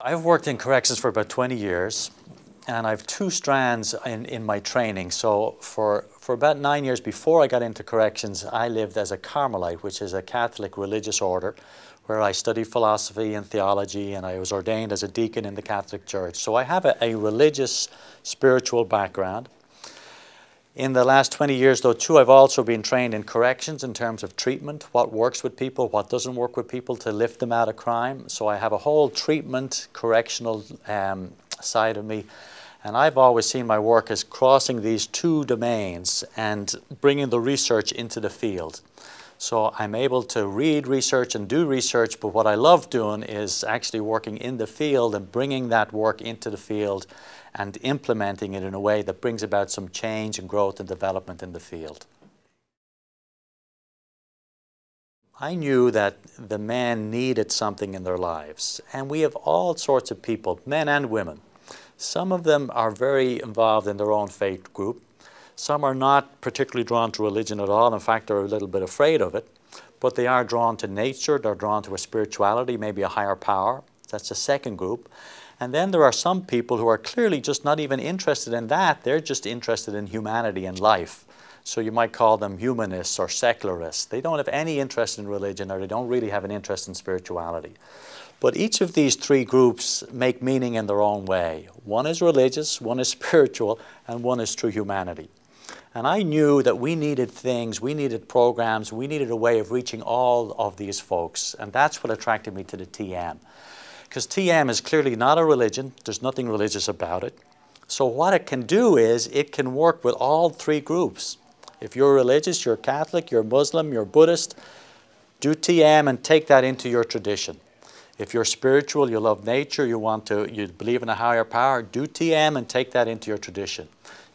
I've worked in corrections for about 20 years, and I have two strands in my training. So for about 9 years before I got into corrections, I lived as a Carmelite, which is a Catholic religious order, where I studied philosophy and theology, and I was ordained as a deacon in the Catholic Church. So I have a religious, spiritual background. In the last 20 years, though, too, I've also been trained in corrections in terms of treatment, what works with people, what doesn't work with people to lift them out of crime. So I have a whole treatment, correctional side of me. And I've always seen my work as crossing these two domains and bringing the research into the field. So I'm able to read research and do research, but what I love doing is actually working in the field and bringing that work into the field and implementing it in a way that brings about some change and growth and development in the field. I knew that the men needed something in their lives, and we have all sorts of people, men and women. Some of them are very involved in their own faith group. Some are not particularly drawn to religion at all. In fact, they're a little bit afraid of it. But they are drawn to nature. They're drawn to a spirituality, maybe a higher power. That's the second group. And then there are some people who are clearly just not even interested in that. They're just interested in humanity and life. So you might call them humanists or secularists. They don't have any interest in religion, or they don't really have an interest in spirituality. But each of these three groups make meaning in their own way. One is religious, one is spiritual, and one is true humanity. And I knew that we needed things, we needed programs, we needed a way of reaching all of these folks. And that's what attracted me to the TM. Because TM is clearly not a religion. There's nothing religious about it. So what it can do is it can work with all three groups. If you're religious, you're Catholic, you're Muslim, you're Buddhist, do TM and take that into your tradition. If you're spiritual, you love nature, you believe in a higher power, do TM and take that into your tradition.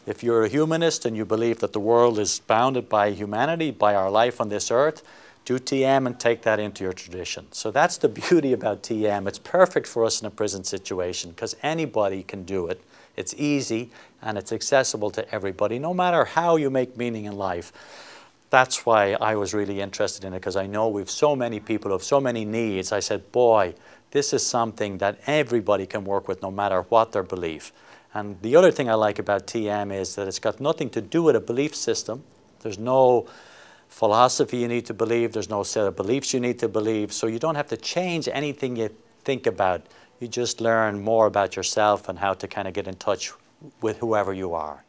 If you're a humanist and you believe that the world is bounded by humanity, by our life on this earth, do TM and take that into your tradition. So that's the beauty about TM. It's perfect for us in a prison situation because anybody can do it. It's easy and it's accessible to everybody, no matter how you make meaning in life. That's why I was really interested in it, because I know we've so many people who have so many needs. I said, boy, this is something that everybody can work with no matter what their belief. And the other thing I like about TM is that it's got nothing to do with a belief system. There's no philosophy you need to believe. There's no set of beliefs you need to believe. So you don't have to change anything you think about. You just learn more about yourself and how to kind of get in touch with whoever you are.